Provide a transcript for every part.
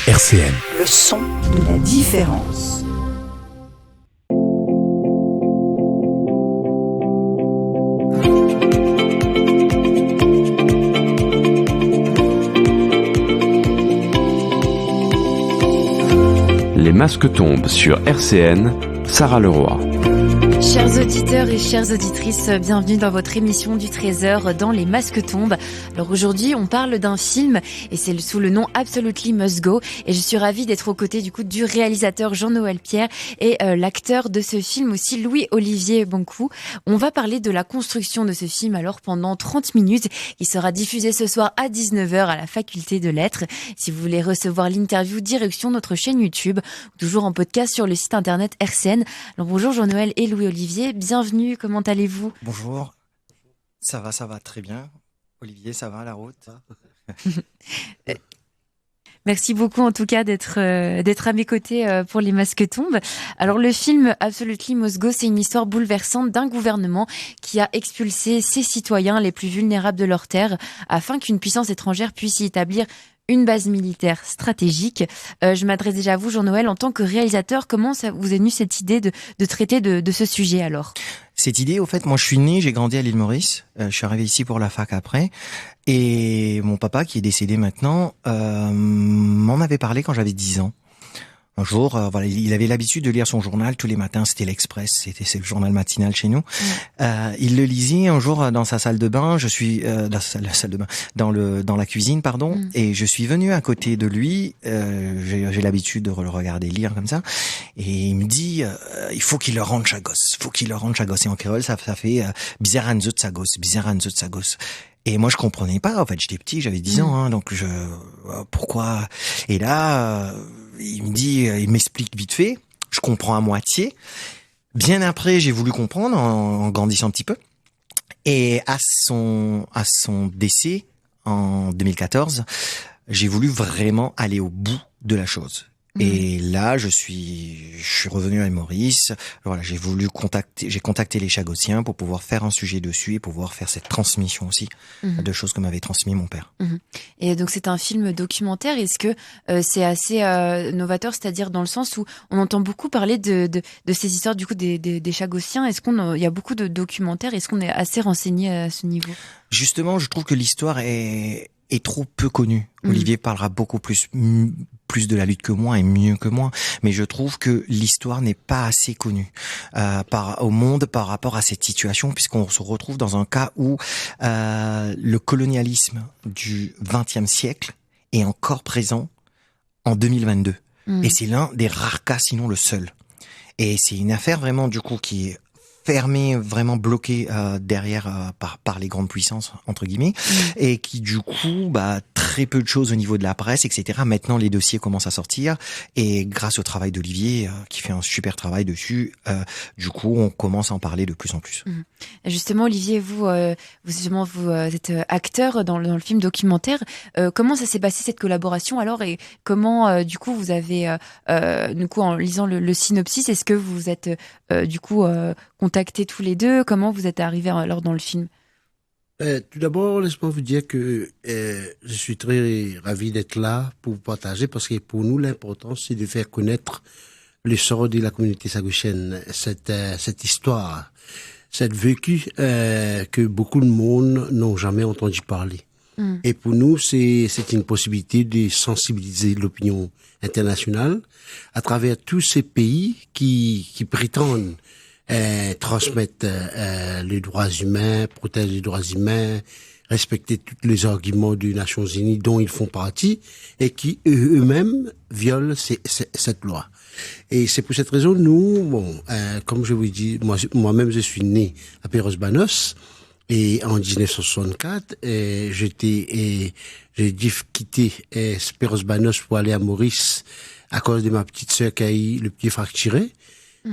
RCN. Le son de la différence. Les masques tombent sur RCN, Sarah Leroy. Chers auditeurs et chères auditrices, bienvenue dans votre émission du 13h dans Les Masques tombent. Alors aujourd'hui, on parle d'un film et c'est sous le nom Absolutely Must Go et je suis ravie d'être aux côtés du réalisateur Jean-Noël Pierre et l'acteur de ce film aussi Louis-Olivier Boncoux. On va parler de la construction de ce film alors pendant 30 minutes. Il sera diffusé ce soir à 19h à la Faculté de Lettres. Si vous voulez recevoir l'interview, direction notre chaîne YouTube, toujours en podcast sur le site internet RCN. Alors bonjour Jean-Noël et Louis-Olivier, bienvenue, comment allez-vous ? Bonjour, ça va très bien. Olivier, ça va la route ? Merci beaucoup en tout cas d'être à mes côtés pour Les Masques tombent. Alors le film Absolutely Must Go, c'est une histoire bouleversante d'un gouvernement qui a expulsé ses citoyens les plus vulnérables de leur terre afin qu'une puissance étrangère puisse y établir une base militaire stratégique. Je m'adresse déjà à vous, Jean-Noël, en tant que réalisateur. Comment ça vous est venue cette idée de traiter de ce sujet alors ? Cette idée, au fait, moi je suis né, j'ai grandi à l'île Maurice. Je suis arrivé ici pour la fac après. Et mon papa, qui est décédé maintenant, m'en avait parlé quand j'avais 10 ans. Un jour, il avait l'habitude de lire son journal tous les matins. C'était l'Express, c'est le journal matinal chez nous. Il le lisait un jour dans sa salle de bain. Je suis dans la salle de bain, dans la cuisine, pardon. Et je suis venu à côté de lui. J'ai l'habitude de le regarder lire comme ça. Et il me dit, il faut qu'il le rende sa gosse. Il faut qu'il le rende sa gosse. Et en créole, ça fait bizaran zut sa gosse, bizaran zut sa gosse. Et moi, je comprenais pas. En fait, j'étais petit, j'avais 10 ans, hein, donc pourquoi? Et là, il me dit, il m'explique vite fait. Je comprends à moitié. Bien après, j'ai voulu comprendre en grandissant un petit peu. Et à son décès en 2014, j'ai voulu vraiment aller au bout de la chose. Et là, je suis revenu à Maurice. Voilà, j'ai contacté les Chagossiens pour pouvoir faire un sujet dessus et pouvoir faire cette transmission aussi de choses que m'avait transmis mon père. Et donc c'est un film documentaire. Est-ce que c'est assez novateur, c'est-à-dire dans le sens où on entend beaucoup parler de ces histoires du coup des Chagossiens. Est-ce il y a beaucoup de documentaires? Est-ce qu'on est assez renseigné à ce niveau? Justement, je trouve que l'histoire est trop peu connue. Olivier parlera beaucoup plus de la lutte que moi et mieux que moi, mais je trouve que l'histoire n'est pas assez connue au monde par rapport à cette situation, puisqu'on se retrouve dans un cas où le colonialisme du XXe siècle est encore présent en 2022. Et c'est l'un des rares cas, sinon le seul. Et c'est une affaire vraiment du coup qui est fermé, vraiment bloqué derrière par les grandes puissances entre guillemets, et qui du coup très peu de choses au niveau de la presse, etc. Maintenant les dossiers commencent à sortir et grâce au travail d'Olivier qui fait un super travail dessus, du coup on commence à en parler de plus en plus. Justement Olivier, vous êtes acteur dans le film documentaire. Comment ça s'est passé cette collaboration alors et comment du coup vous avez en lisant le synopsis, est-ce que vous êtes contactés tous les deux? Comment vous êtes arrivés alors dans le film? Tout d'abord, laisse-moi vous dire que je suis très ravi d'être là pour vous partager parce que pour nous, l'important, c'est de faire connaître le sort de la communauté sagochienne, cette histoire, cette vécu que beaucoup de monde n'ont jamais entendu parler. Et pour nous, c'est une possibilité de sensibiliser l'opinion internationale à travers tous ces pays qui prétendent transmettre les droits humains, protéger les droits humains, respecter tous les arguments des Nations Unies dont ils font partie et qui eux-mêmes violent cette loi. Et c'est pour cette raison, nous, comme je vous dis, moi-même je suis né à Perros-Banos et en 1964, j'ai dû quitter Perros-Banos pour aller à Maurice à cause de ma petite sœur qui a eu le pied fracturé.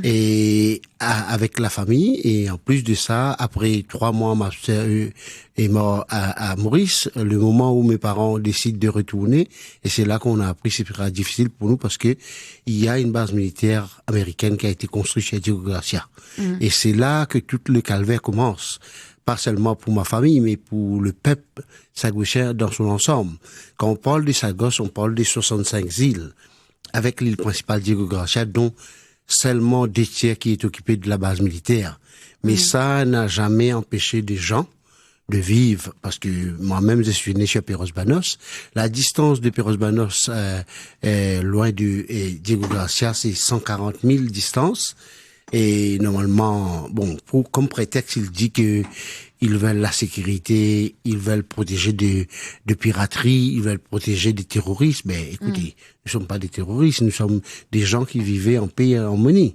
Et avec la famille, et en plus de ça, après 3 mois, ma sœur est morte à Maurice, le moment où mes parents décident de retourner, et c'est là qu'on a appris, c'est très difficile pour nous parce que il y a une base militaire américaine qui a été construite chez Diego Garcia. Et c'est là que tout le calvaire commence. pas seulement pour ma famille, mais pour le peuple sagouchien dans son ensemble. Quand on parle des Sagos, on parle des 65 îles, avec l'île principale Diego Garcia, dont seulement 2/3 qui est occupé de la base militaire. Mais ça n'a jamais empêché des gens de vivre, parce que moi-même je suis né chez Perros Banos. La distance de Perros Banos loin de Diego Garcia, c'est 140 000 distance. Et normalement, bon, comme prétexte, il dit que ils veulent la sécurité, ils veulent protéger de piraterie, ils veulent protéger des terroristes. Mais écoutez, nous sommes pas des terroristes, nous sommes des gens qui vivaient en paix et en harmonie.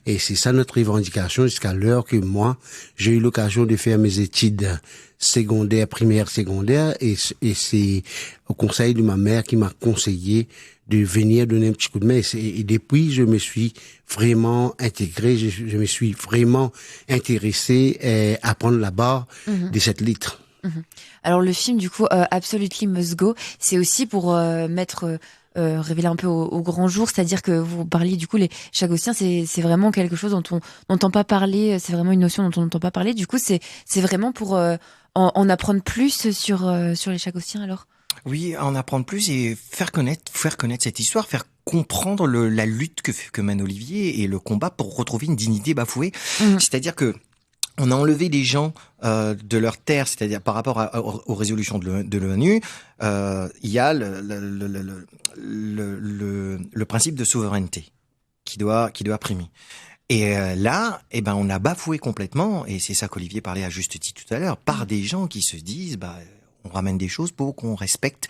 Et c'est ça notre revendication jusqu'à l'heure que moi, j'ai eu l'occasion de faire mes études secondaires, primaires, secondaires, et c'est au conseil de ma mère qui m'a conseillé de venir donner un petit coup de main. Et depuis, je me suis vraiment intégré, je me suis vraiment intéressé à prendre la barre de cette litre. Alors le film, du coup, Absolutely Must Go, c'est aussi pour révéler un peu au grand jour, c'est-à-dire que vous parliez, du coup, les Chagossiens, c'est vraiment quelque chose dont on n'entend pas parler, c'est vraiment une notion dont on n'entend pas parler. Du coup, c'est vraiment pour en apprendre plus sur les Chagossiens, alors? Oui, en apprendre plus et faire connaître cette histoire, faire comprendre la lutte que mène Olivier et le combat pour retrouver une dignité bafouée. C'est-à-dire que on a enlevé des gens de leur terre, c'est-à-dire par rapport aux résolutions de l'ONU, il y a le principe de souveraineté qui doit primer. Et là, on a bafoué complètement, et c'est ça qu'Olivier parlait à juste titre tout à l'heure, par des gens qui se disent, on ramène des choses pour qu'on respecte,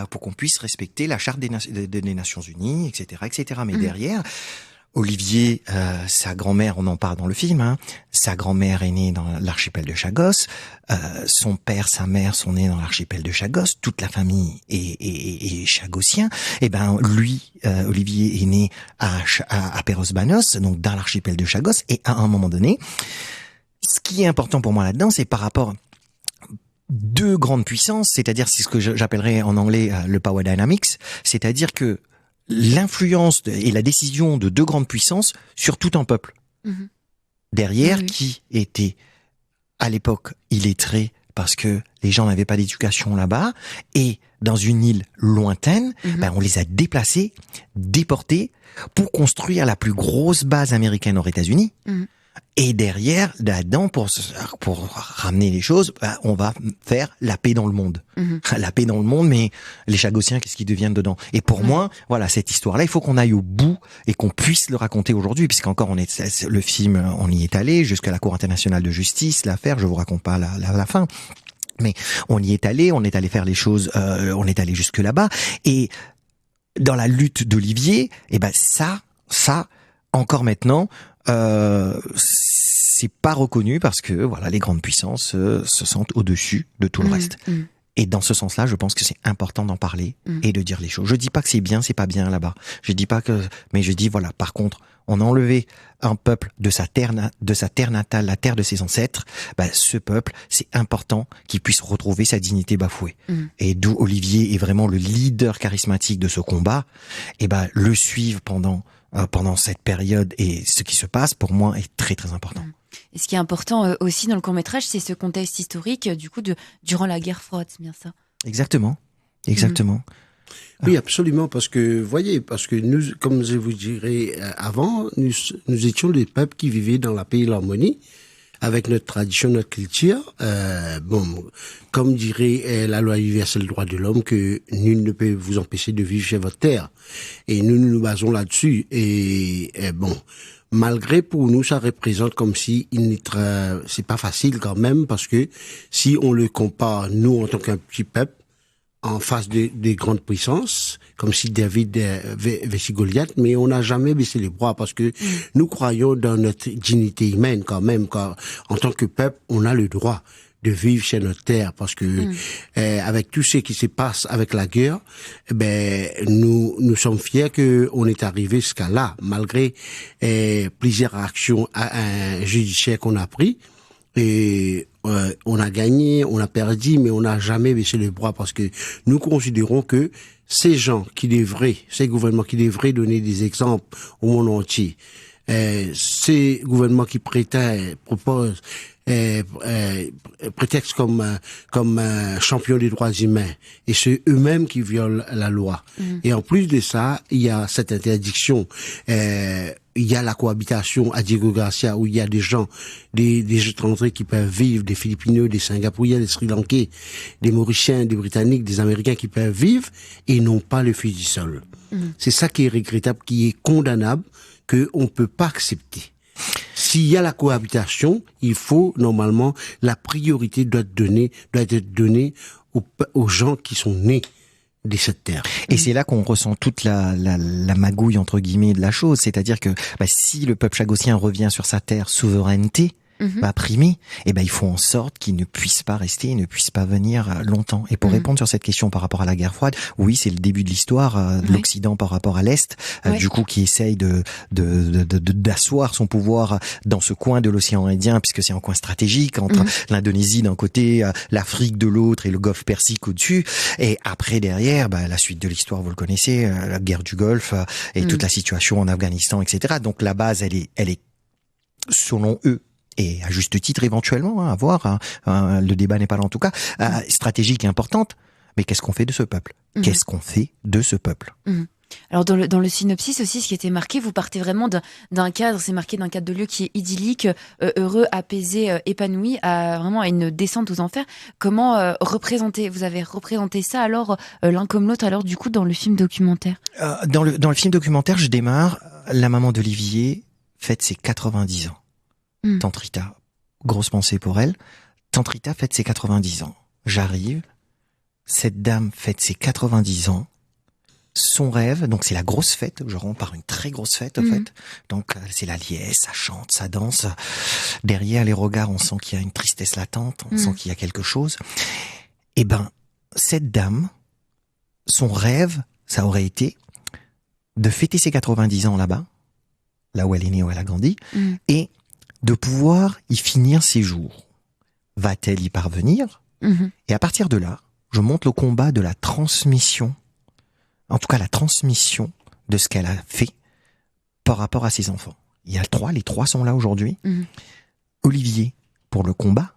pour qu'on puisse respecter la charte des Nations Unies, etc., etc. Mais derrière, Olivier, sa grand-mère, on en parle dans le film, sa grand-mère est née dans l'archipel de Chagos, son père, sa mère sont nés dans l'archipel de Chagos, toute la famille est chagossien. Et lui, Olivier est né à Perros Banos, donc dans l'archipel de Chagos, et à un moment donné, ce qui est important pour moi là-dedans, c'est par rapport deux grandes puissances, c'est-à-dire c'est ce que j'appellerais en anglais le power dynamics, c'est-à-dire que l'influence et la décision de deux grandes puissances sur tout un peuple. Derrière, qui était à l'époque illettré parce que les gens n'avaient pas d'éducation là-bas, et dans une île lointaine, on les a déplacés, déportés pour construire la plus grosse base américaine aux États-Unis. Et derrière, là-dedans, pour ramener les choses, on va faire la paix dans le monde. La paix dans le monde, mais les Chagossiens, qu'est-ce qu'ils deviennent dedans? Et pour moi, voilà, cette histoire-là, il faut qu'on aille au bout et qu'on puisse le raconter aujourd'hui, puisqu'encore le film, on y est allé jusqu'à la Cour internationale de justice, l'affaire, je vous raconte pas la fin. Mais on y est allé faire les choses, on est allé jusque là-bas. Et dans la lutte d'Olivier, ça, encore maintenant, c'est pas reconnu parce que voilà, les grandes puissances se sentent au-dessus de tout le reste. Et dans ce sens-là, je pense que c'est important d'en parler et de dire les choses. Je dis pas que c'est bien, c'est pas bien là-bas. Je dis pas que, mais je dis voilà. Par contre, on a enlevé un peuple de sa terre natale, la terre de ses ancêtres. Ce peuple, c'est important qu'il puisse retrouver sa dignité bafouée. Et d'où Olivier est vraiment le leader charismatique de ce combat. Et le suivre pendant cette période et ce qui se passe, pour moi, est très très important. Et ce qui est important aussi dans le court-métrage, c'est ce contexte historique, du coup, durant la guerre froide, c'est bien ça? Exactement. Oui, absolument, parce que nous, comme je vous dirais avant, nous étions des peuples qui vivaient dans la paix et l'harmonie, avec notre tradition, notre culture. Comme dirait la loi universelle des droits de l'homme, que nul ne peut vous empêcher de vivre chez votre terre. Et nous basons là-dessus. Et malgré pour nous, ça représente comme si c'est pas facile quand même, parce que si on le compare, nous, en tant qu'un petit peuple, en face des grandes puissances, comme si David vestit Goliath, mais on n'a jamais baissé les bras parce que nous croyons dans notre dignité humaine quand même, car en tant que peuple, on a le droit de vivre chez notre terre, parce que avec tout ce qui se passe avec la guerre, nous sommes fiers que on est arrivé jusqu'à là, malgré plusieurs actions judiciaires qu'on a pris. Et on a gagné, on a perdu, mais on n'a jamais baissé les bras, parce que nous considérons que ces gouvernements qui devraient donner des exemples au monde entier, ces gouvernements qui proposent prétexte comme champion des droits humains, et c'est eux-mêmes qui violent la loi. Et en plus de ça, il y a cette interdiction. Il y a la cohabitation à Diego Garcia, où il y a des gens, des étrangers qui peuvent vivre, des Philippines, des Singapouriens, des Sri Lankais, des Mauriciens, des Britanniques, des Américains qui peuvent vivre et n'ont pas le fusil sol. C'est ça qui est regrettable, qui est condamnable, qu'on ne peut pas accepter. S'il y a la cohabitation, il faut, normalement, la priorité doit être donnée aux gens qui sont nés de cette terre. Et c'est là qu'on ressent toute la magouille entre guillemets de la chose, c'est-à-dire que si le peuple chagossien revient sur sa terre souveraineté primée, il faut en sorte qu'il ne puisse pas rester, il ne puisse pas venir longtemps. Et pour répondre sur cette question par rapport à la guerre froide, oui, c'est le début de l'histoire de l'Occident par rapport à l'Est, du coup qui essaye d'asseoir son pouvoir dans ce coin de l'océan Indien, puisque c'est un coin stratégique entre l'Indonésie d'un côté, l'Afrique de l'autre et le Golfe Persique au-dessus. Et après derrière, la suite de l'histoire, vous le connaissez, la guerre du Golfe et toute la situation en Afghanistan, etc. Donc la base, elle est selon eux, et à juste titre éventuellement, à voir, le débat n'est pas là en tout cas, stratégique et importante, mais qu'est-ce qu'on fait de ce peuple ? Qu'est-ce qu'on fait de ce peuple ? Alors dans le synopsis aussi, ce qui était marqué, vous partez vraiment d'un cadre, c'est marqué d'un cadre de lieu qui est idyllique, heureux, apaisé, épanoui, vraiment à une descente aux enfers. Comment vous avez représenté ça alors, l'un comme l'autre, alors du coup dans le film documentaire ? Dans le film documentaire, je démarre, la maman d'Olivier fête ses 90 ans. Tante Rita, grosse pensée pour elle. Tante Rita fête ses 90 ans. J'arrive, cette dame fête ses 90 ans. Son rêve, donc c'est la grosse fête, je rentre par une très grosse fête en fait. Donc c'est la liesse, ça chante, ça danse. Derrière les regards, on sent qu'il y a une tristesse latente, on sent qu'il y a quelque chose. Cette dame, son rêve, ça aurait été de fêter ses 90 ans là-bas, là où elle est née, où elle a grandi, et de pouvoir y finir ses jours. Va-t-elle y parvenir ? Et à partir de là, je monte le combat de la transmission, en tout cas la transmission de ce qu'elle a fait par rapport à ses enfants. Il y a les trois sont là aujourd'hui. Olivier pour le combat,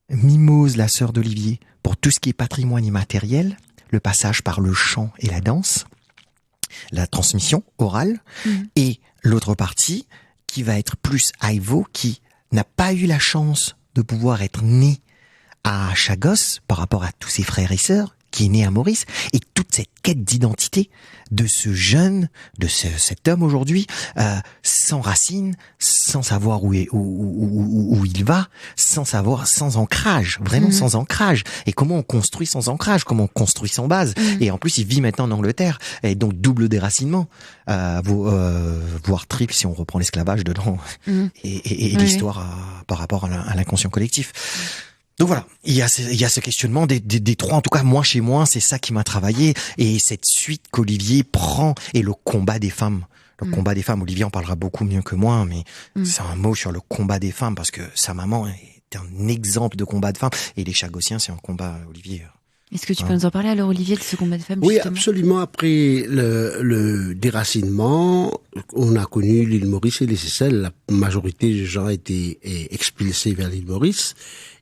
Mimose, la sœur d'Olivier, pour tout ce qui est patrimoine immatériel, le passage par le chant et la danse, la transmission orale, et l'autre partie qui va être plus Ivo, qui n'a pas eu la chance de pouvoir être né à Chagos par rapport à tous ses frères et sœurs, qui est né à Maurice, et toute cette quête d'identité de ce jeune, de cet homme aujourd'hui, sans racines, sans savoir où il va, sans ancrage, vraiment sans ancrage. Et comment on construit sans ancrage, comment on construit sans base. Et en plus, il vit maintenant en Angleterre, et donc double déracinement, voire triple si on reprend l'esclavage dedans, et l'histoire par rapport à l'inconscient collectif. Donc voilà, il y a ce questionnement des trois, en tout cas moi chez moi, c'est ça qui m'a travaillé, et cette suite qu'Olivier prend, et le combat des femmes. Le combat des femmes, Olivier en parlera beaucoup mieux que moi, mais c'est un mot sur le combat des femmes, parce que sa maman est un exemple de combat de femmes, et les Chagossiens, c'est un combat, Olivier. Est-ce que tu peux nous en parler alors, Olivier, de ce combat de femmes? Oui, justement absolument. Après le déracinement, on a connu l'île Maurice et les Seychelles. La majorité des gens étaient expulsés vers l'île Maurice.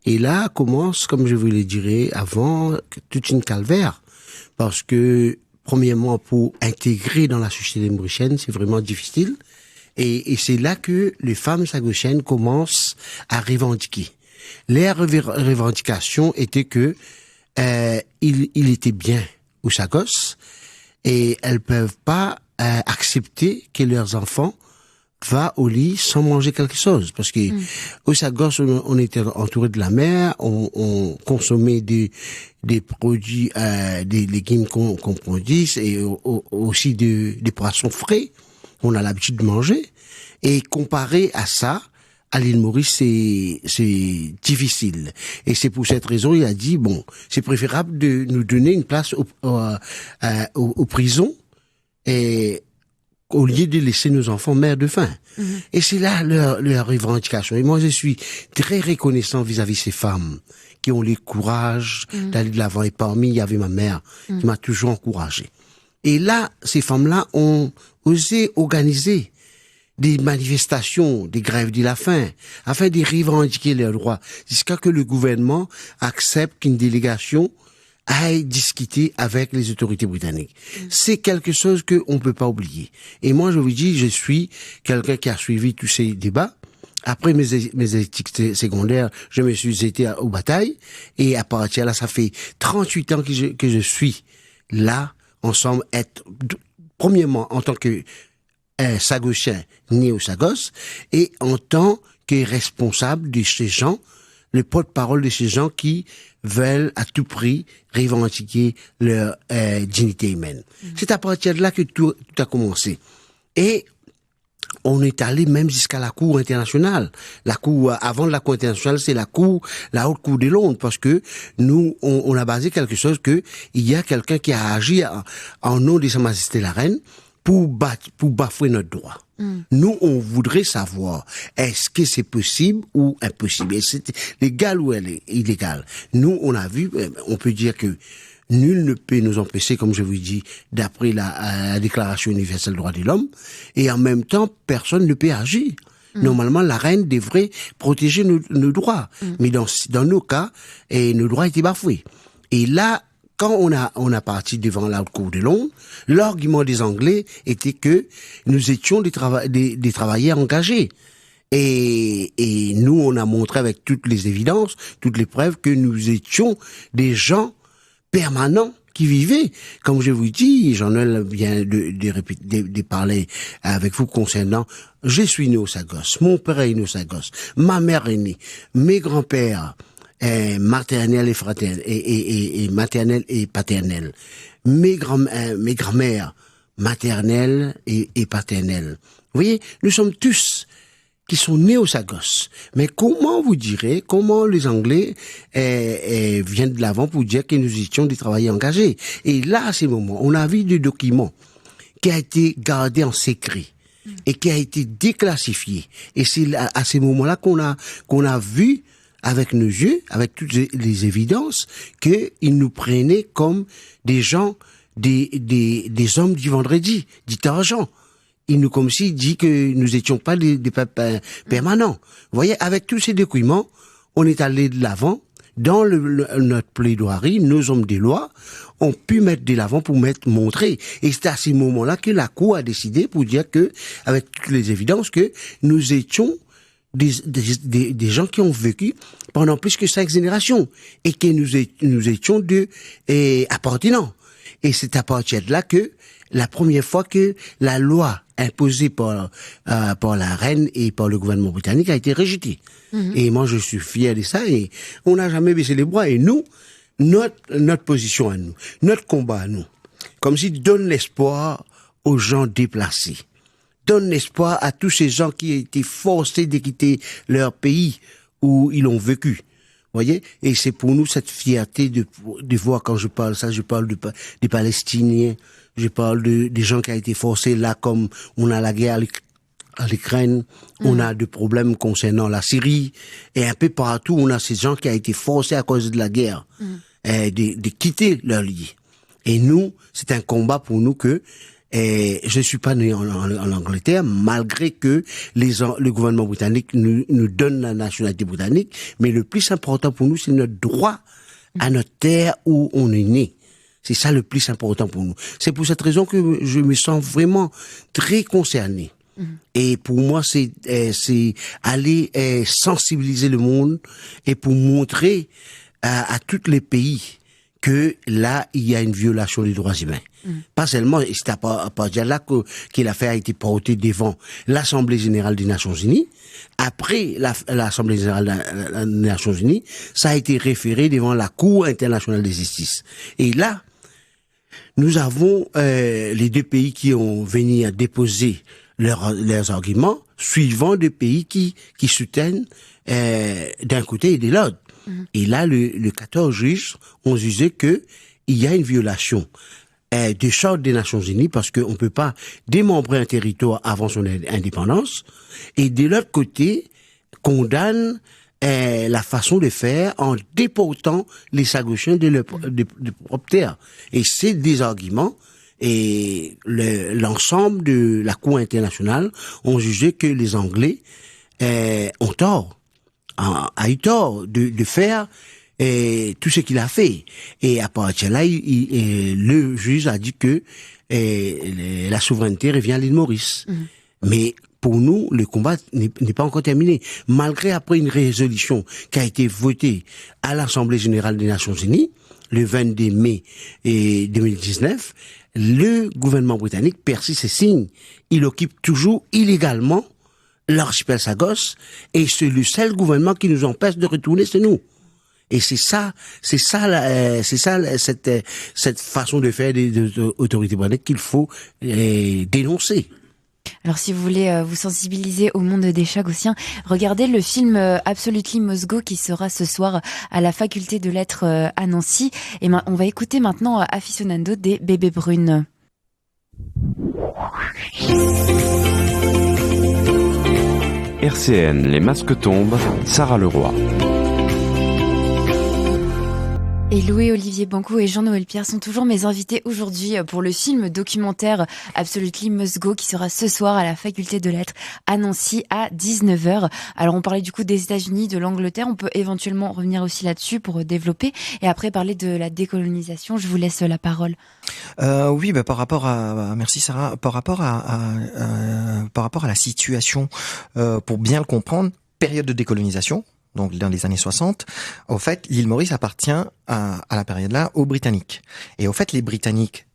Et là commence, comme je vous le dirais avant, toute une calvaire. Parce que, premièrement, pour intégrer dans la société mauricienne, c'est vraiment difficile. Et c'est là que les femmes sagotiennes commencent à revendiquer. Les revendications étaient que il était bien au Chagos et elles peuvent pas accepter que leurs enfants va au lit sans manger quelque chose, parce que au Chagos on était entouré de la mer, on consommait des produits, des légumes qu'on produit, et aussi des poissons frais on a l'habitude de manger, et comparé à ça, à l'île Maurice, c'est difficile. Et c'est pour cette raison, il a dit, bon, c'est préférable de nous donner une place aux prisons, et au lieu de laisser nos enfants mères de faim. Et c'est là leur revendication. Et moi, je suis très reconnaissant vis-à-vis de ces femmes qui ont le courage d'aller de l'avant. Et parmi, il y avait ma mère qui m'a toujours encouragé. Et là, ces femmes-là ont osé organiser des manifestations, des grèves de la faim, afin de revendiquer leurs droits, jusqu'à que le gouvernement accepte qu'une délégation aille discuter avec les autorités britanniques. C'est quelque chose qu'on ne peut pas oublier. Et moi, je vous dis, je suis quelqu'un qui a suivi tous ces débats. Après mes études secondaires, je me suis été aux batailles. Et à partir de là, ça fait 38 ans que je suis là, ensemble, premièrement, en tant que Sagochien né au Sagos, et en tant que responsable de ces gens, le porte-parole de ces gens qui veulent à tout prix revendiquer leur dignité humaine. C'est à partir de là que tout a commencé. Et on est allé même jusqu'à la Cour internationale. La Cour, avant la Cour internationale, c'est la Haute Cour de Londres, parce que nous, on a basé quelque chose que il y a quelqu'un qui a agi en nom de Sa Majesté la Reine pour bafouer notre droit. Nous, on voudrait savoir, est-ce que c'est possible ou impossible? Est-ce que c'est légal ou illégal? Nous, on a vu, on peut dire que nul ne peut nous empêcher, comme je vous dis, d'après la Déclaration universelle des droits de l'homme, et en même temps, personne ne peut agir. Normalement, la reine devrait protéger nos droits. Mais dans nos cas, nos droits étaient bafoués. Et là, quand on a parti devant la Haute Cour de Londres, l'argument des Anglais était que nous étions des travailleurs engagés. Et nous, on a montré avec toutes les évidences, toutes les preuves que nous étions des gens permanents qui vivaient. Comme je vous dis, Jean-Noël vient de parler avec vous concernant, je suis né au Sagos, mon père est né au Sagos, ma mère est née, mes grands-pères, maternelle et fraternelle, et maternelle et paternelle, mes grand-mères, maternelle et paternelle. Vous voyez, nous sommes tous qui sont nés au Sagos. Mais comment les Anglais viennent de l'avant pour dire que nous étions des travailleurs engagés? Et là, à ces moments, on a vu des documents qui a été gardé en secret et qui a été déclassifié. Et c'est à ces moments-là qu'on a vu avec nos yeux, avec toutes les évidences, qu'ils nous prenaient comme des gens, des hommes du vendredi, dit argent. Comme s'il dit que nous étions pas des permanents. Vous voyez, avec tous ces documents, on est allé de l'avant. Dans notre plaidoirie, nos hommes des lois ont pu mettre de l'avant pour montrer. Et c'est à ce moment-là que la Cour a décidé pour dire que, avec toutes les évidences, que nous étions des gens qui ont vécu pendant plus que 5 générations et que nous étions appartenants. Et c'est à partir de là que la première fois que la loi imposée par la reine et par le gouvernement britannique a été rejetée. Et moi, je suis fier de ça et on n'a jamais baissé les bras. Et nous, notre position à nous, notre combat à nous, comme s'il donne l'espoir aux gens déplacés, donne l'espoir à tous ces gens qui ont été forcés de quitter leur pays où ils ont vécu. Voyez, et c'est pour nous cette fierté de voir, quand je parle ça, je parle des Palestiniens, je parle des gens qui ont été forcés là, comme on a la guerre à l'Ukraine, on a des problèmes concernant la Syrie, et un peu partout, on a ces gens qui ont été forcés à cause de la guerre, de quitter leur lit. Et nous, c'est un combat pour nous que je suis pas né en Angleterre, malgré que le gouvernement britannique nous donne la nationalité britannique, mais le plus important pour nous, c'est notre droit à notre terre où on est né. C'est ça le plus important pour nous. C'est pour cette raison que je me sens vraiment très concerné. Et pour moi, c'est aller sensibiliser le monde et pour montrer à tous les pays que là, il y a une violation des droits humains. Pas seulement, et c'est à partir de là que l'affaire a été portée devant l'Assemblée Générale des Nations Unies. Après l'Assemblée Générale des Nations Unies, ça a été référé devant la Cour internationale de justice. Et là, nous avons les deux pays qui ont venu à déposer leurs arguments, suivant des pays qui soutiennent d'un côté et de l'autre. Et là, le 14 juges ont jugé que il y a une violation des chartes des Nations Unies, parce qu'on ne peut pas démembrer un territoire avant son indépendance, et de l'autre côté, condamne la façon de faire en déportant les Sagochiens de leur propre terre. Et c'est des arguments Et l'ensemble de la Cour internationale ont jugé que les Anglais ont tort, a eu tort de faire tout ce qu'il a fait. Et à partir de là, le juge a dit que la souveraineté revient à l'île Maurice. Mais pour nous, le combat n'est pas encore terminé. Malgré après une résolution qui a été votée à l'Assemblée générale des Nations Unies, le 22 mai 2019, le gouvernement britannique persiste et signe. Il occupe toujours illégalement l'archipel Sagos et c'est le seul gouvernement qui nous empêche de retourner chez nous. Et c'est ça, cette façon de faire des autorités britanniques qu'il faut dénoncer. Alors si vous voulez vous sensibiliser au monde des Chagossiens, regardez le film Absolutely Must Go qui sera ce soir à la faculté de lettres à Nancy. Et on va écouter maintenant Aficionado des Bébés Brunes. RCN, les masques tombent, Sarah Leroy. Et Louis-Olivier Banco et Jean-Noël Pierre sont toujours mes invités aujourd'hui pour le film documentaire Absolutely Must Go qui sera ce soir à la faculté de lettres à Nancy à 19h. Alors on parlait du coup des États-Unis, de l'Angleterre, on peut éventuellement revenir aussi là-dessus pour développer et après parler de la décolonisation. Je vous laisse la parole. Oui, par rapport à merci Sarah, par rapport à la situation, pour bien le comprendre, période de décolonisation. Donc dans les années 60, au fait, l'île Maurice appartient à la période-là aux Britanniques. Et au fait, les Britanniques,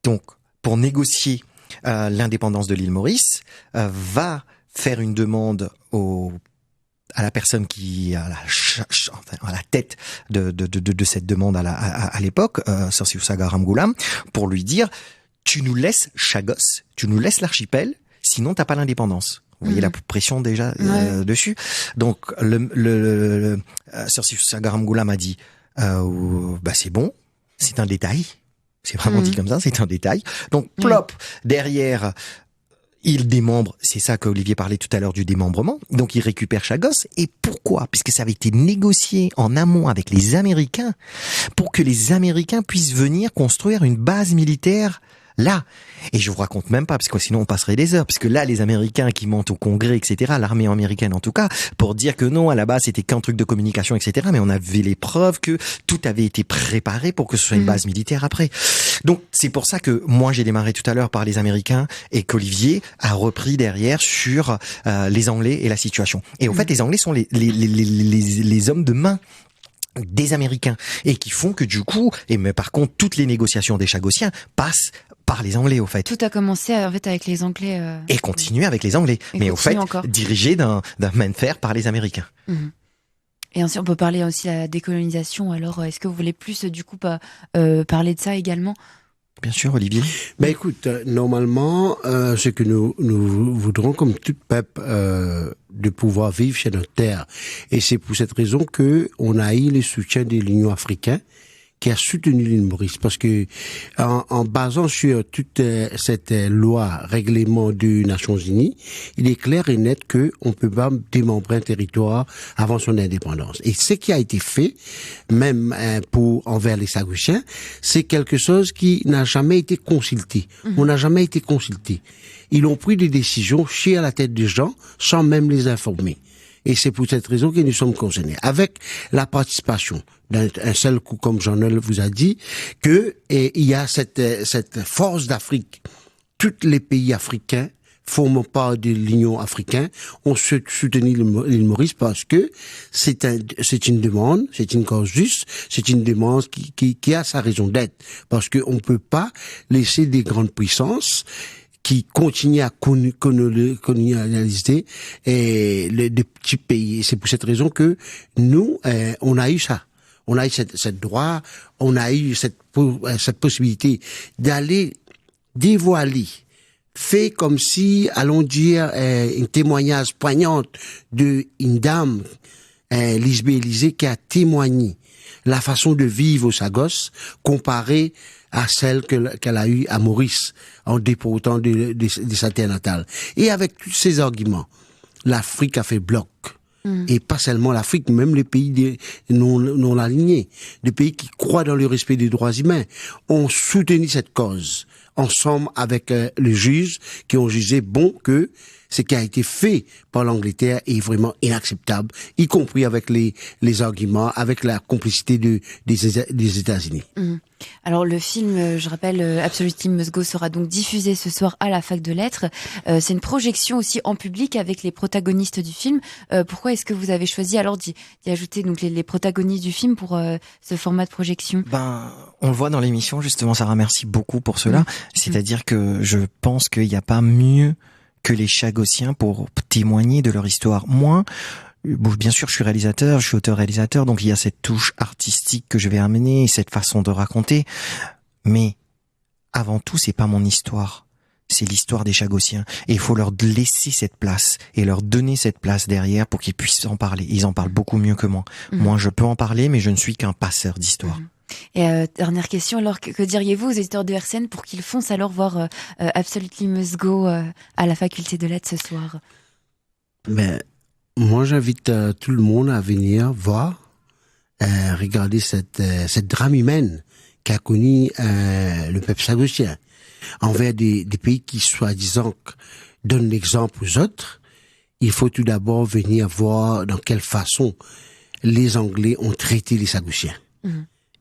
donc pour négocier l'indépendance de l'île Maurice, va faire une demande à la personne qui est à la tête de cette demande à l'époque, Sir Siusaga Ramgoolam, pour lui dire tu nous laisses Chagos, tu nous laisses l'archipel, sinon t'as pas l'indépendance. Vous voyez la pression déjà dessus. Donc Sir Siusaga Ramgoolam a dit c'est bon, c'est un détail. C'est vraiment dit comme ça, c'est un détail. Donc plop derrière il démembre, c'est ça qu'Olivier parlait tout à l'heure du démembrement. Donc il récupère Chagos. Et pourquoi ? Puisque ça avait été négocié en amont avec les Américains pour que les Américains puissent venir construire une base militaire là. Et je vous raconte même pas, parce que sinon on passerait des heures, parce que là, les Américains qui montent au Congrès, etc., l'armée américaine en tout cas, pour dire que non, à la base, c'était qu'un truc de communication, etc., mais on avait les preuves que tout avait été préparé pour que ce soit une base militaire après. Donc, c'est pour ça que moi, j'ai démarré tout à l'heure par les Américains et qu'Olivier a repris derrière sur les Anglais et la situation. Et en fait, les Anglais sont les hommes de main des Américains et qui font que du coup, mais par contre, toutes les négociations des Chagossiens passent par les Anglais, au fait. Tout a commencé en fait avec les Anglais. Et continue avec les Anglais, mais au fait dirigé d'un main de fer par les Américains. Et ensuite, on peut parler aussi de la décolonisation. Alors, est-ce que vous voulez plus du coup parler de ça également ? Bien sûr, Olivier. Écoute, normalement, ce que nous voudrons, comme tout peuple, de pouvoir vivre chez notre terre. Et c'est pour cette raison que on a eu le soutien de l'Union africaine qui a soutenu l'île Maurice, parce que en basant sur toute cette loi, règlement des Nations Unies, il est clair et net que on peut pas démembrer un territoire avant son indépendance. Et ce qui a été fait, même envers les Saguchiens, c'est quelque chose qui n'a jamais été consulté. On n'a jamais été consulté. Ils ont pris des décisions chiées à la tête des gens sans même les informer. Et c'est pour cette raison que nous sommes concernés. Avec la participation d'un seul coup, comme Jean-Noël vous a dit, que il y a cette force d'Afrique. Tous les pays africains formant part de l'Union africaine ont soutenu l'île Maurice parce que c'est une demande, c'est une cause juste, c'est une demande qui a sa raison d'être. Parce que on peut pas laisser des grandes puissances qui continue à colonialiser des petits pays. Et c'est pour cette raison que nous, on a eu ça. On a eu cette droit, on a eu cette possibilité d'aller dévoiler, fait comme si, allons dire, un témoignage poignant d'une dame, Lisbeth Élysée, qui a témoigné la façon de vivre au Sagos comparée à celle qu'elle a eue à Maurice en déportant de sa terre natale. Et avec tous ces arguments, l'Afrique a fait bloc. Et pas seulement l'Afrique, même les pays non alignés, des pays qui croient dans le respect des droits humains, ont soutenu cette cause ensemble avec le juge qui ont jugé bon que ce qui a été fait par l'Angleterre est vraiment inacceptable, y compris avec les arguments, avec la complicité des États-Unis. Alors le film, je rappelle, Absolutely Must Go sera donc diffusé ce soir à la fac de lettres. C'est une projection aussi en public avec les protagonistes du film. Pourquoi est-ce que vous avez choisi alors d'y ajouter donc les protagonistes du film pour ce format de projection? On le voit dans l'émission justement, Sarah, merci beaucoup pour cela. C'est-à-dire que je pense qu'il n'y a pas mieux que les Chagossiens pour témoigner de leur histoire. Moi, bien sûr, je suis réalisateur, je suis auteur-réalisateur, donc il y a cette touche artistique que je vais amener, cette façon de raconter. Mais avant tout, c'est pas mon histoire, c'est l'histoire des Chagossiens. Et il faut leur laisser cette place et leur donner cette place derrière pour qu'ils puissent en parler. Ils en parlent beaucoup mieux que moi. Moi, je peux en parler, mais je ne suis qu'un passeur d'histoire. Et dernière question, alors que diriez-vous aux éditeurs de RCN pour qu'ils foncent alors voir Absolutely Must Go à la faculté de lettres ce soir? Moi, j'invite tout le monde à venir voir, regarder cette drame humaine qu'a connu le peuple chagossien envers des pays qui, soi-disant, donnent l'exemple aux autres. Il faut tout d'abord venir voir dans quelle façon les Anglais ont traité les Chagossiens.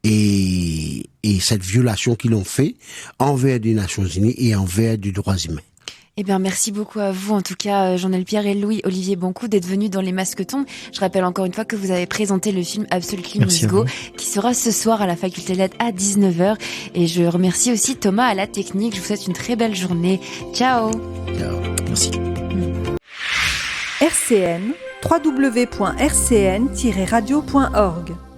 Et cette violation qu'ils ont fait envers des Nations Unies et envers des droits humains. Eh bien, merci beaucoup à vous, en tout cas, Jean-Noël Pierre et Louis-Olivier Boncout, d'être venus dans les Masquetons. Je rappelle encore une fois que vous avez présenté le film Absolutely Must Go, qui sera ce soir à la faculté de lettres à 19h. Et je remercie aussi Thomas à la technique. Je vous souhaite une très belle journée. Ciao. Ciao. Merci. RCN, www.rcn-radio.org